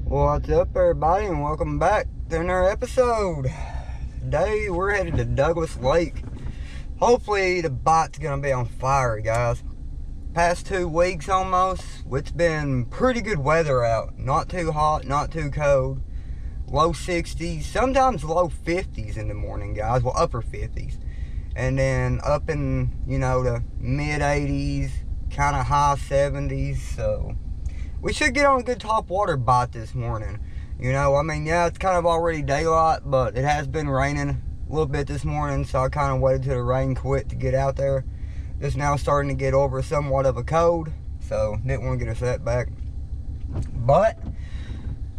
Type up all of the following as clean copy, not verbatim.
What's up, everybody, and welcome back to another episode. Today we're headed to Douglas Lake. Hopefully the bite's gonna be on fire, guys. Past 2 weeks almost, it's been pretty good weather out. Not too hot, not too cold. Low 60s, sometimes low 50s in the morning, guys. Well, upper 50s. And then up in, the mid 80s, kind of high 70s, so we should get on a good top water bite this morning. Yeah, it's kind of already daylight, but it has been raining a little bit this morning, so I kind of waited till the rain quit to get out there. It's now starting to get over somewhat of a cold, so didn't want to get a setback. But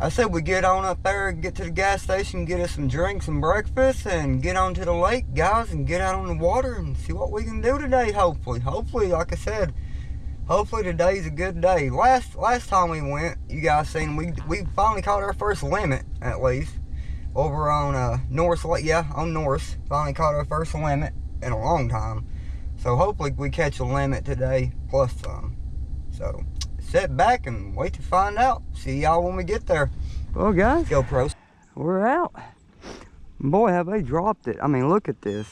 I said we get on up there, get to the gas station, get us some drinks and breakfast, and get on to the lake, guys, and get out on the water and see what we can do today, hopefully. Hopefully, like I said, hopefully today's a good day. Last time we went, you guys seen, we finally caught our first limit, at least, over on Norris Lake. Yeah, on Norris. Finally caught our first limit in a long time. So hopefully we catch a limit today, plus some. So sit back and wait to find out. See y'all when we get there. Well, guys, go pros. We're out. Boy, have they dropped it. I mean, look at this.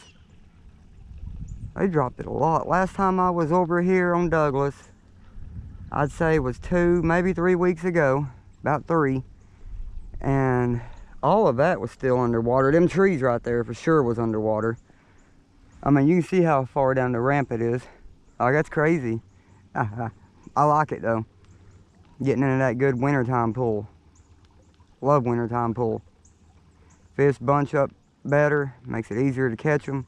They dropped it a lot. Last time I was over here on Douglas, I'd say it was 2, maybe 3 weeks ago. About 3. And all of that was still underwater. Them trees right there for sure was underwater. I mean, you can see how far down the ramp it is. Oh, that's crazy. I like it though. Getting into that good wintertime pool. Love wintertime pool. Fish bunch up better. Makes it easier to catch them.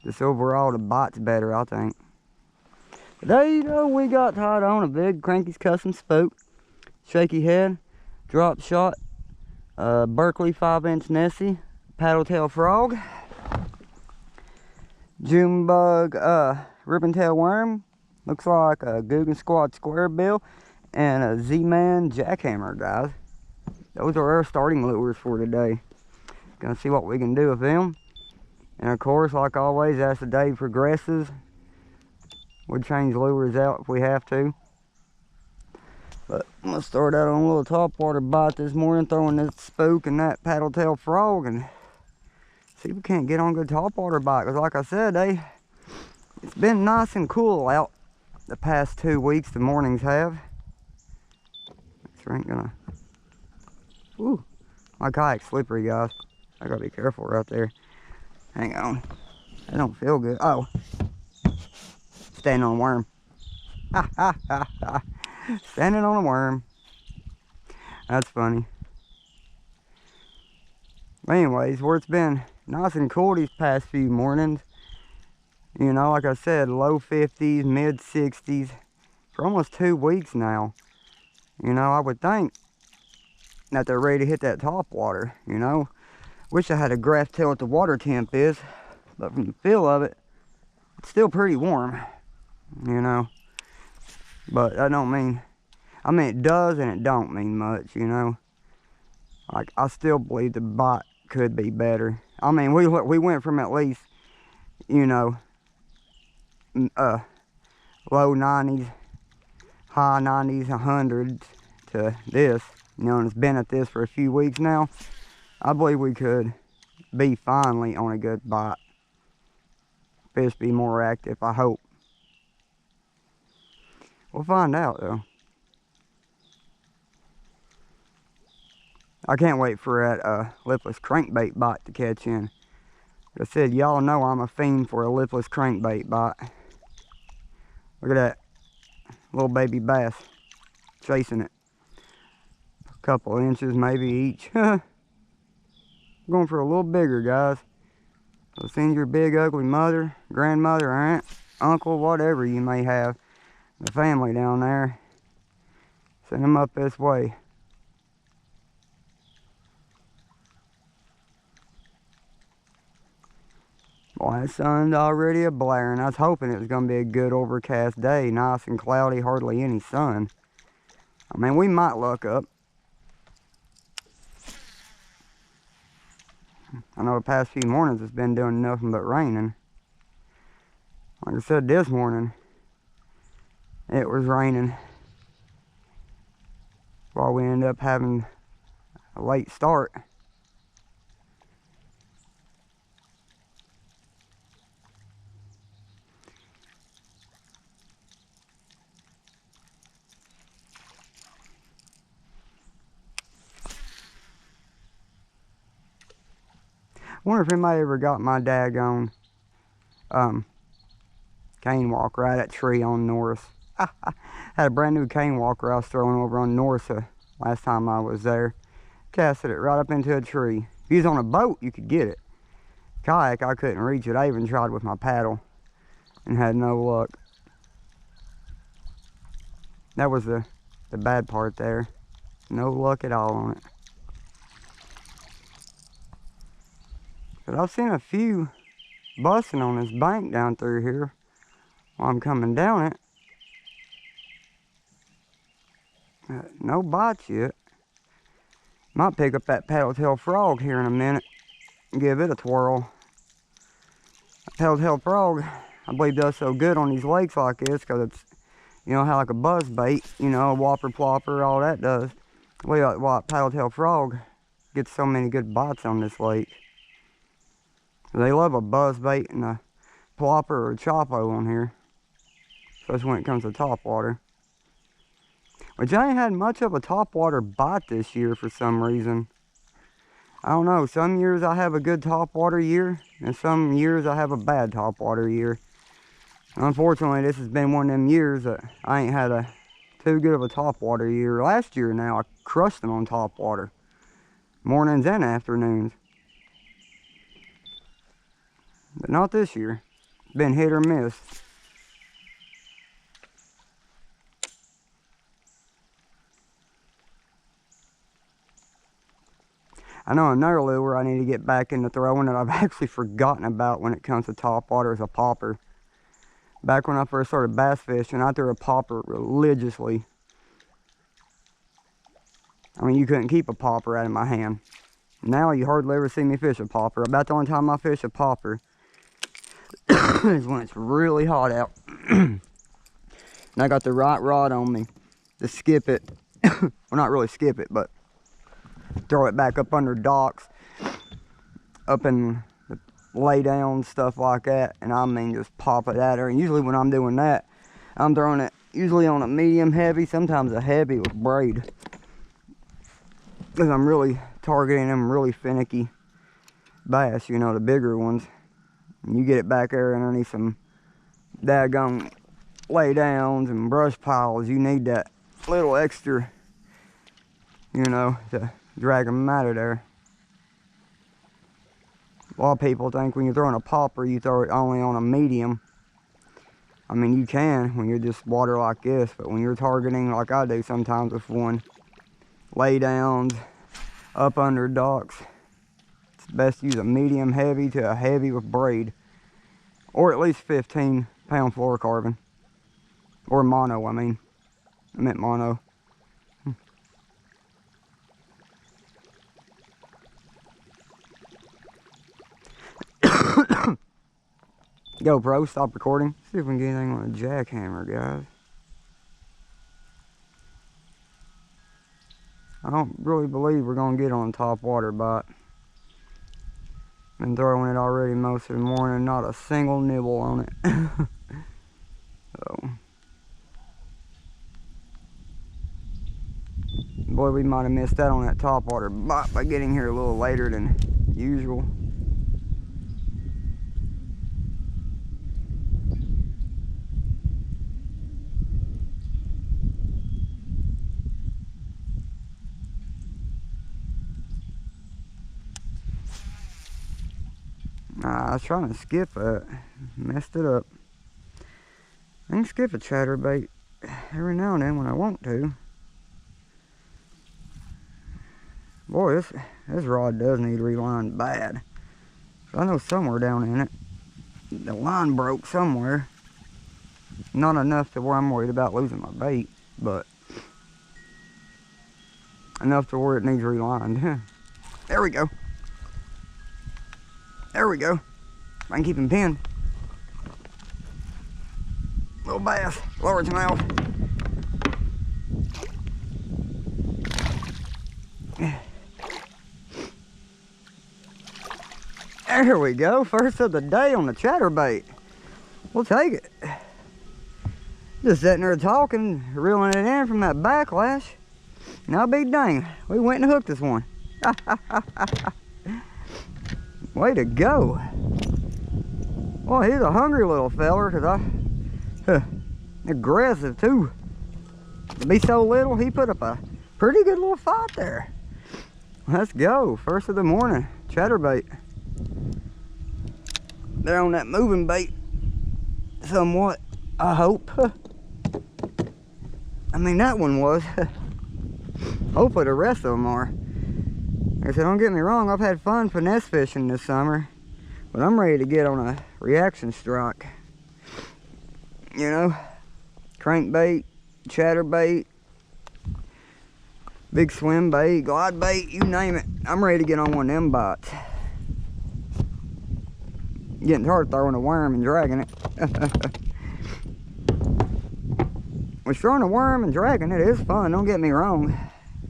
Just overall, the bite's better, I think. Today, we got tied on a big Cranky's Custom Spook. Shaky head, drop shot, Berkeley 5-inch Nessie, paddle tail frog, June bug, ribbon tail worm, looks like a Googan Squad square bill, and a Z-Man jackhammer, guys. Those are our starting lures for today. Gonna see what we can do with them. And of course, like always, as the day progresses, we'll change lures out if we have to. But I'm gonna start out on a little topwater bite this morning, throwing this spook and that paddle tail frog, and see if we can't get on a good topwater bite. Cause like I said, it's been nice and cool out the past 2 weeks. The mornings have. This ain't gonna. Ooh, my kayak's slippery, guys. I gotta be careful right there. Hang on. That don't feel good. Oh. Standing on a worm. Standing on a worm. That's funny. But anyways, where it's been nice and cool these past few mornings. Like I said, low 50s, mid 60s. For almost 2 weeks now. I would think that they're ready to hit that top water, Wish I had a graph tell what the water temp is, but from the feel of it, it's still pretty warm, But I don't mean, it does and it don't mean much, Like, I still believe the bite could be better. I mean, we went from at least, low 90s, high 90s, 100s to this, and it's been at this for a few weeks now. I believe we could be finally on a good bite. Fish be more active, I hope. We'll find out though. I can't wait for that lipless crankbait bite to catch in. Like I said, y'all know I'm a fiend for a lipless crankbait bite. Look at that little baby bass chasing it. A couple inches maybe each. Going for a little bigger, guys. So send your big ugly mother, grandmother, aunt, uncle, whatever you may have, the family down there. Send them up this way. Boy, the sun's already a-blaring. I was hoping it was going to be a good overcast day. Nice and cloudy, hardly any sun. I mean, we might luck up. I know the past few mornings it's been doing nothing but raining. Like I said, this morning, it was raining. While we end up having a late start. I wonder if anybody ever got my daggone cane walker right at that tree on Norris. Had a brand new cane walker I was throwing over on Norris last time I was there. Casted it right up into a tree. If you was on a boat, you could get it. Kayak, I couldn't reach it. I even tried with my paddle and had no luck. That was the bad part there. No luck at all on it. But I've seen a few busting on this bank down through here while I'm coming down it. No bites yet. Might pick up that paddle-tailed frog here in a minute and give it a twirl. That paddle-tailed frog, I believe, does so good on these lakes like this because it's, you know, how like a buzz bait, you know, a whopper plopper, all that does. I believe why paddle-tailed frog gets so many good bites on this lake. They love a buzz bait and a plopper or a chopo on here, especially when it comes to topwater. Which I ain't had much of a topwater bite this year for some reason. I don't know, some years I have a good topwater year, and some years I have a bad topwater year. Unfortunately, this has been one of them years that I ain't had too good of a topwater year. Last year now, I crushed them on topwater. Mornings and afternoons. But not this year. It's been hit or miss. I know another lure I need to get back into throwing that I've actually forgotten about when it comes to topwater is a popper. Back when I first started bass fishing, I threw a popper religiously. I mean, you couldn't keep a popper out of my hand. Now you hardly ever see me fish a popper. About the only time I fish a popper is when it's really hot out. And I got the right rod on me to skip it. Well, not really skip it, but throw it back up under docks, up in the lay down, stuff like that. And I mean, just pop it at her. And usually when I'm doing that, I'm throwing it usually on a medium heavy, sometimes a heavy with braid. Because I'm really targeting them really finicky bass, you know, the bigger ones. And you get it back there underneath some daggone lay downs and brush piles, you need that little extra, you know, to drag them out of there. A lot of people think when you're throwing a popper, you throw it only on a medium. I mean, you can when you're just water like this, but when you're targeting like I do sometimes with one, lay downs, up under docks, it's best to use a medium heavy to a heavy with braid, or at least 15-pound fluorocarbon, or mono. I meant mono. GoPro, stop recording. See if we can get anything on a jackhammer, guys. I don't really believe we're gonna get on top water bite. Been throwing it already most of the morning, not a single nibble on it. So, boy, we might have missed out on that top water bite by getting here a little later than usual. I was trying to skip it, messed it up. I can skip a chatterbait every now and then when I want to. Boy, this rod does need relined bad. I know somewhere down in it, the line broke somewhere. Not enough to where I'm worried about losing my bait, but enough to where it needs relined. There we go. There we go. I can keep him pinned. Little bass, largemouth. There we go. First of the day on the chatterbait. We'll take it. Just sitting there talking, reeling it in from that backlash. And I'll be dang, we went and hooked this one. Way to go. Well, he's a hungry little feller, cause aggressive too. To be so little, he put up a pretty good little fight there. Let's go, first of the morning, chatterbait. They're on that moving bait somewhat, I hope. I mean, that one was. Hopefully the rest of them are. Like I said, don't get me wrong, I've had fun finesse fishing this summer, but I'm ready to get on a reaction strike. You know, crankbait, chatterbait, big swim bait, glide bait, you name it. I'm ready to get on one of them bites. Getting hard throwing a worm and dragging it. Which throwing a worm and dragging it is fun, don't get me wrong.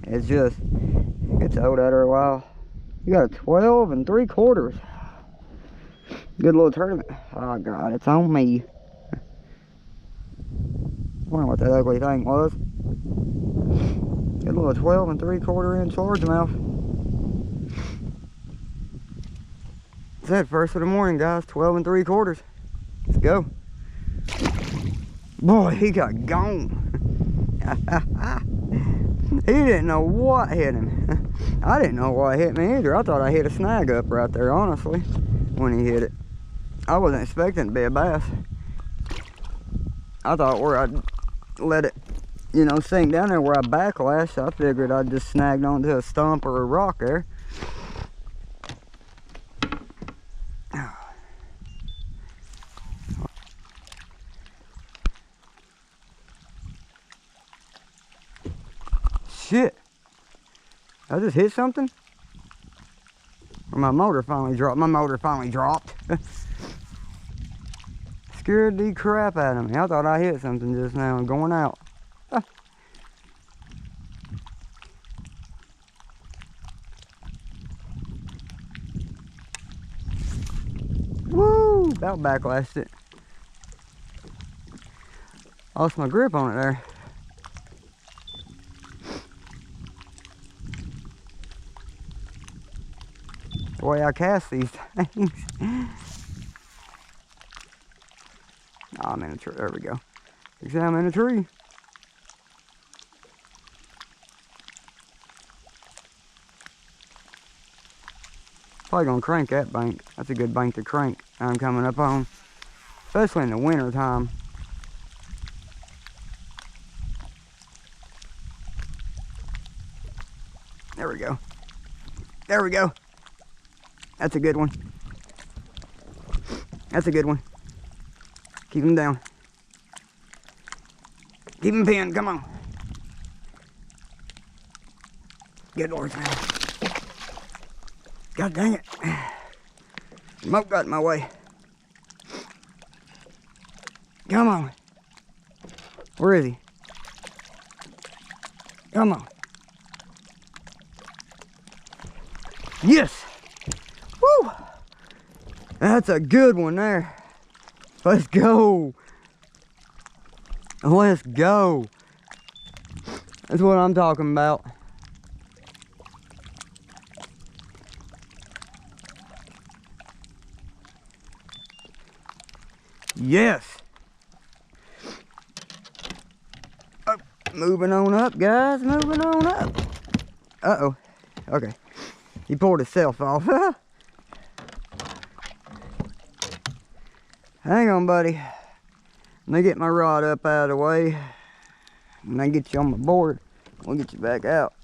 It's just, it's old after a while. You got a 12 3/4. Good little tournament. Oh God, it's on me. I wonder what that ugly thing was. Good little 12 3/4 inch largemouth. Said first of the morning, guys, 12 3/4. Let's go. Boy, he got gone. He didn't know what hit him. I didn't know what hit me either. I thought I hit a snag up right there, honestly, when he hit it. I wasn't expecting it to be a bass. I thought where I'd let it, you know, sink down there where I backlashed, I figured I'd just snagged onto a stump or a rock there. Shit. I just hit something? Or my motor finally dropped. My motor finally dropped. Scared the crap out of me. I thought I hit something just now and going out. Woo! About backlashed it. Lost my grip on it there. The way I cast these things. Oh, I'm in a tree. There we go. I'm in a tree. Probably gonna crank that bank. That's a good bank to crank. I'm coming up on, especially in the winter time. There we go. There we go. That's a good one. That's a good one. Keep him down. Keep him pinned. Come on. Good Lord, man. God dang it. Smoke got in my way. Come on. Where is he? Come on. Yes. Woo. That's a good one there. Let's go. Let's go. That's what I'm talking about. Yes. Oh, moving on up, guys. Moving on up. Uh-oh. Okay. He pulled himself off. Hang on, buddy. Let me get my rod up out of the way. And I get you on my board. We'll get you back out.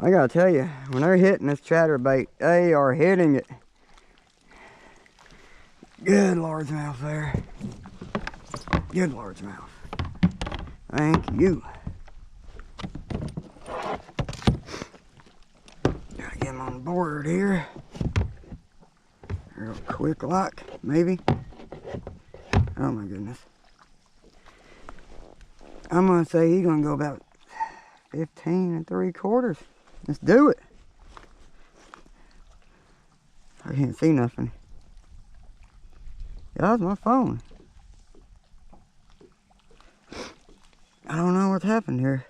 I gotta tell you, when they're hitting this chatterbait, they are hitting it. Good largemouth there. Good largemouth. Thank you. Gotta get him on board here. Real quick like, maybe. Oh my goodness. I'm gonna say he's gonna go about 15 3/4. Let's do it. I can't see nothing. That's my phone. I don't know what's happened here.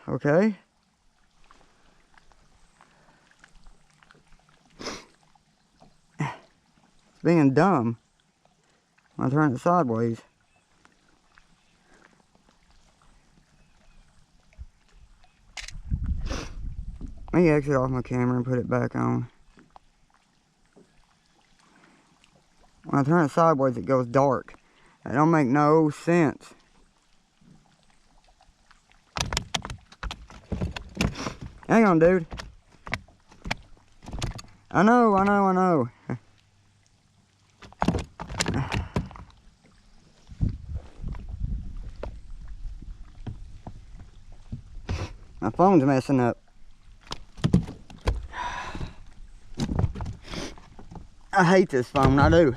Okay. It's being dumb. I turn it sideways. Let me exit off my camera and put it back on. When I turn it sideways, it goes dark. That don't make no sense. Hang on, dude. I know. My phone's messing up. I hate this phone, I do.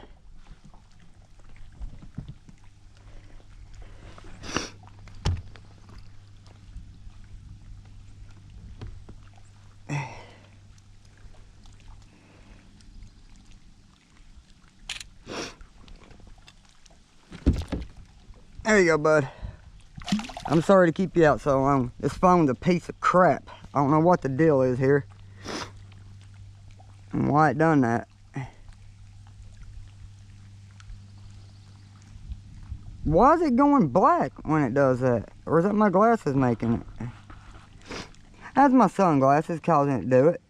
There you go, bud. I'm sorry to keep you out so long. This phone's a piece of crap. I don't know what the deal is here and why it done that. Why is it going black when it does that? Or is that my glasses making it? That's my sunglasses causing it to do it.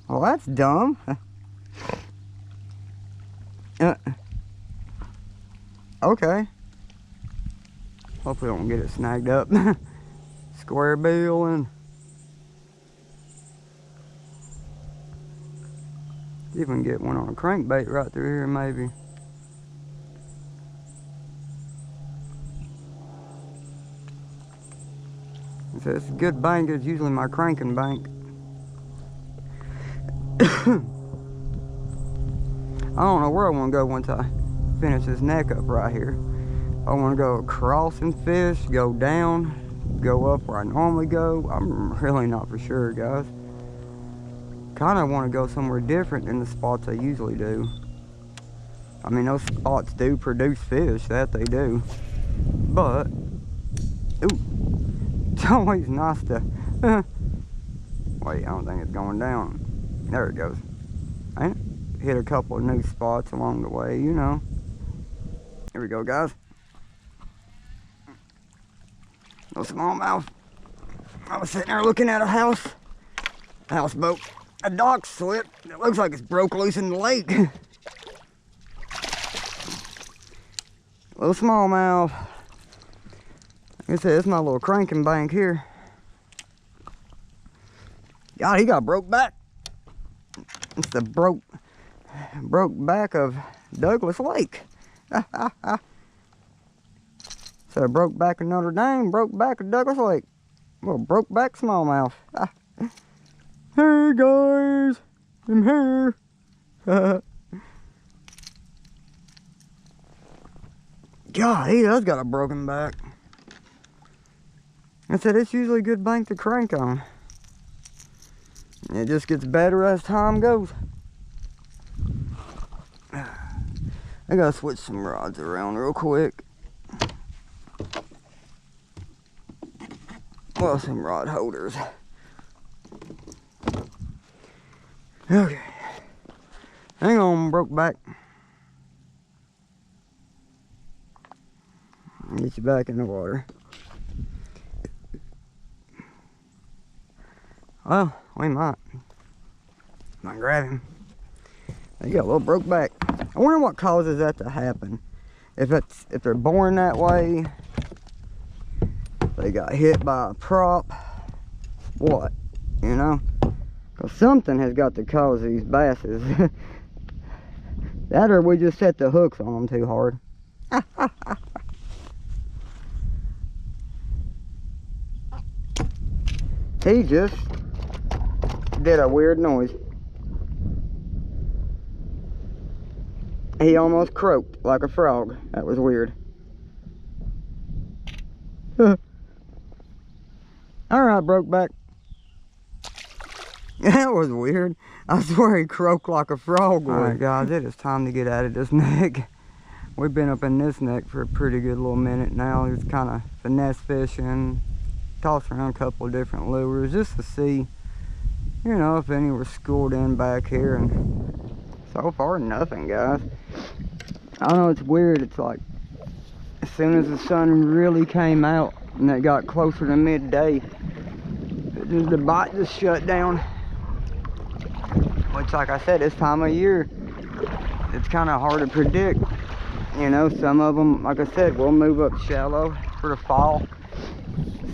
Well, that's dumb. Okay. Hope we don't get it snagged up. Square bill and see if we can get one on a crankbait right through here maybe. So it's a good bank. It's usually my cranking bank. I don't know where I want to go once I finish this neck up right here. I want to go across and fish, go down, go up where I normally go. I'm really not for sure, guys. Kind of want to go somewhere different than the spots I usually do. I mean, those spots do produce fish, that they do. But, ooh, it's always nice to, wait, I don't think it's going down. There it goes. Ain't it? Hit a couple of new spots along the way, you know. Here we go, guys. No smallmouth. I was sitting there looking at a houseboat. A dock slip. It looks like it's broke loose in the lake. Little smallmouth. Like I said, it's my little cranking bank here. God, he got broke back. It's the broke back of Douglas Lake. So broke back of Notre Dame, broke back of Douglas Lake. Well, broke back smallmouth. Hey guys, I'm here. God, he does got a broken back. I said it's usually a good bank to crank on. It just gets better as time goes. I gotta switch some rods around real quick. Well, some rod holders. Okay. Hang on, broke back. Get you back in the water. Well, we might grab him. They got a little broke back. I wonder what causes that to happen. If they're born that way, they got hit by a prop, what, you know? Because something has got to cause these basses. That or we just set the hooks on them too hard. He just did a weird noise. He almost croaked like a frog. That was weird. Alright, Brokeback. That was weird. I swear he croaked like a frog. Alright guys, it is time to get out of this neck. We've been up in this neck for a pretty good little minute now. Just kind of finesse fishing, toss around a couple of different lures just to see, you know, if any were schooled in back here. And so far, nothing, guys. I know it's weird. It's like as soon as the sun really came out and it got closer to midday, the bite just shut down. Which, like I said, this time of year, it's kind of hard to predict. You know, some of them, like I said, will move up shallow for the fall.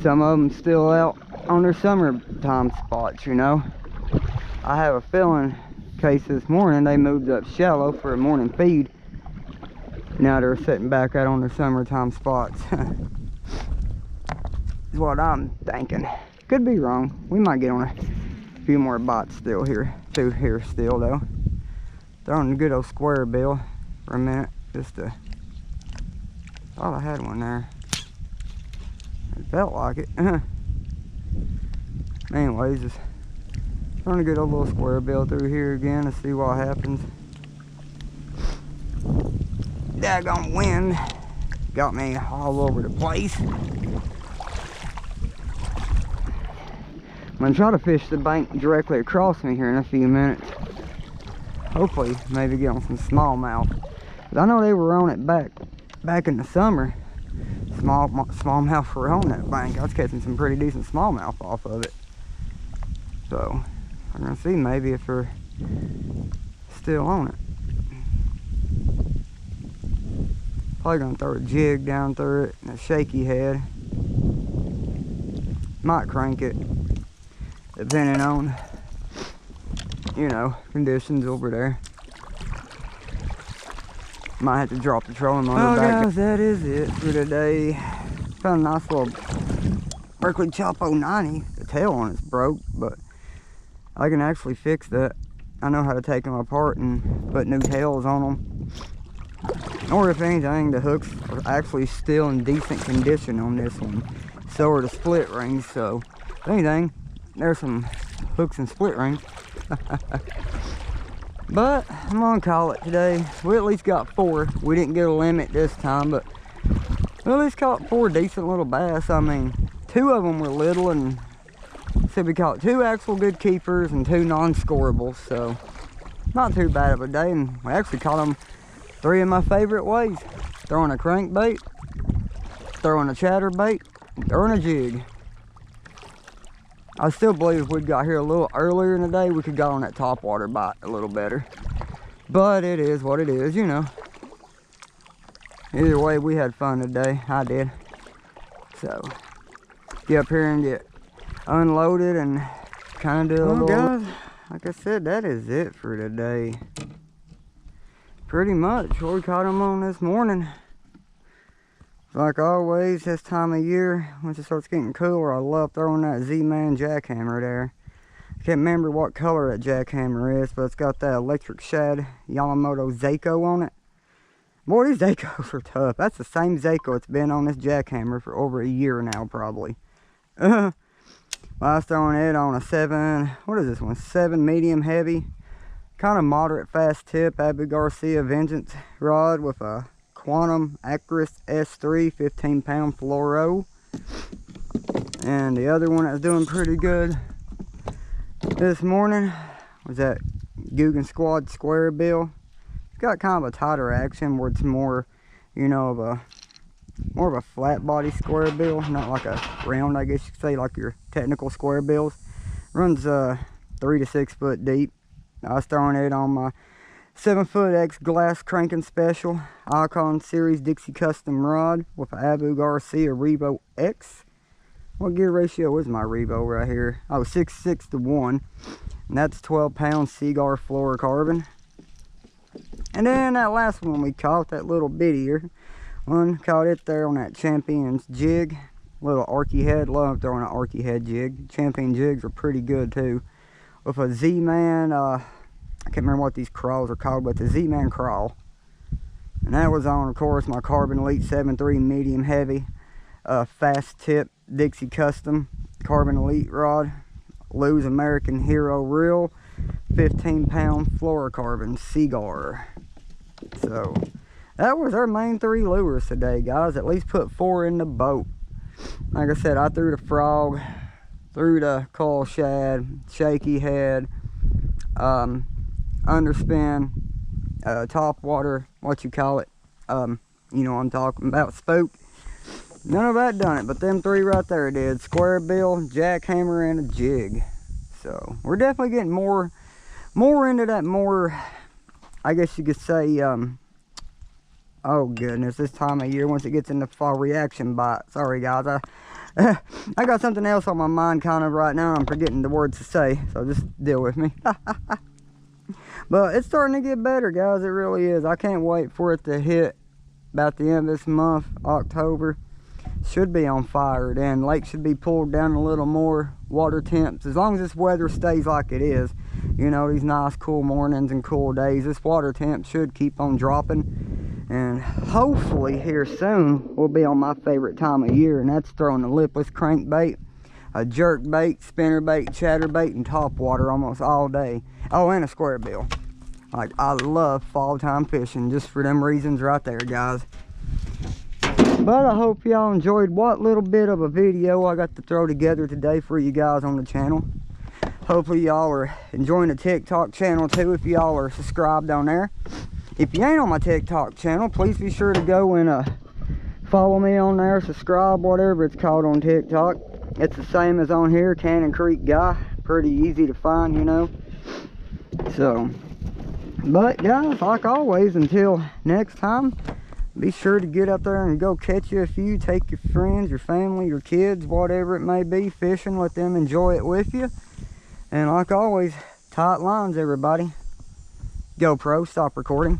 Some of them still out on their summertime spots, you know. I have a feeling, in case this morning they moved up shallow for a morning feed. Now they're sitting back out on their summertime spots. Is what I'm thinking. Could be wrong. We might get on a few more bites still here. Two here still though. Throwing a good old square bill for a minute. Just to, thought I had one there. It felt like it. Anyways, just trying to get a little square bill through here again to see what happens. Daggone wind got me all over the place. I'm gonna try to fish the bank directly across me here in a few minutes. Hopefully, maybe get on some smallmouth. I know they were on it back in the summer. Smallmouth were on that bank. I was catching some pretty decent smallmouth off of it. So I'm gonna see maybe if they're still on it. Probably gonna throw a jig down through it and a shaky head. Might crank it, depending on, you know, conditions over there. Might have to drop the trolling motor back. Guys, that is it for today. Found a nice little Berkley Chopo 90. The tail on it's broke, but I can actually fix that. I know how to take them apart and put new tails on them. Or if anything, the hooks are actually still in decent condition on this one. So are the split rings. So if anything, there's some hooks and split rings. But I'm gonna call it today. We at least got 4. We didn't get a limit this time, but we at least caught 4 decent little bass. I mean, 2 of them were little, and so we caught 2 actual good keepers and 2 non-scorables. So not too bad of a day, and we actually caught them 3 of my favorite ways: throwing a crankbait, throwing a chatterbait, throwing a jig. I still believe if we'd got here a little earlier in the day, we could got on that topwater bite a little better. But it is what it is, you know. Either way, we had fun today. I did. So, get up here and get unloaded and kind of do a little... Guys, like I said, that is it for today. Pretty much what we caught them on this morning. Like always, this time of year, once it starts getting cooler, I love throwing that Z-Man jackhammer there. I can't remember what color that jackhammer is, but it's got that electric shad Yamamoto Seiko on it. Boy, these Seikos are tough. That's the same Seiko that's been on this jackhammer for over a year now, probably. I was throwing it on a 7, what is this one? 7 medium heavy. Kind of moderate fast tip, Abu Garcia Vengeance rod with a Quantum Acris S3 15-pound fluoro. And the other one that was doing pretty good this morning was that Googan Squad square bill. It's got kind of a tighter action where it's more, you know, of a more of a flat body square bill, not like a round, I guess you could say, like your technical square bills. Runs 3 to 6 foot deep. I was throwing it on my 7-foot X glass cranking special Icon Series Dixie Custom rod with an Abu Garcia Revo X. What gear ratio is my Revo right here? Oh, 6:6 to 1. And that's 12-pound Seaguar fluorocarbon. And then that last one we caught, that little bittier one, caught it there on that Champion's jig. little Arky head. Love throwing an Arky head jig. Champion jigs are pretty good too. With a Z-Man, I can't remember what these crawls are called, but the Z-Man crawl. And that was on, of course, my Carbon Elite 7.3 medium heavy, fast tip Dixie Custom Carbon Elite rod. Lew's American Hero reel, 15-pound fluorocarbon Seaguar. So that was our main 3 lures today, guys. At least put 4 in the boat. Like I said, I threw the frog, threw the coil shad, shaky head, underspin, top water, what you call it, you know what I'm talking about, spook. None of that done it, but them 3 right there did. Square bill, jackhammer, and a jig. So we're definitely getting more into that, more, I guess you could say, oh goodness, this time of year, once it gets into fall, reaction bite. Sorry guys, I got something else on my mind kind of right now. I'm forgetting the words to say, so just deal with me. But it's starting to get better, guys. It really is. I can't wait for it to hit about the end of this month, October. Should be on fire then. Lake should be pulled down a little more. Water temps, as long as this weather stays like it is, you know, these nice cool mornings and cool days, this water temp should keep on dropping. And hopefully here soon we'll be on my favorite time of year, and that's throwing a lipless crankbait, a jerk bait, spinner bait, chatterbait, and top water almost all day. Oh, and a square bill. Like, I love fall time fishing just for them reasons right there, guys. But I hope y'all enjoyed what little bit of a video I got to throw together today for you guys on the channel. Hopefully y'all are enjoying the TikTok channel too, if y'all are subscribed on there. If you ain't on my TikTok channel, please be sure to go and follow me on there, subscribe, whatever it's called on TikTok. It's the same as on here, Cannon Creek Guy. Pretty easy to find, you know. So, but guys, like always, until next time, be sure to get up there and go catch you a few. Take your friends, your family, your kids, whatever it may be, fishing. Let them enjoy it with you. And like always, tight lines, everybody. GoPro, stop recording.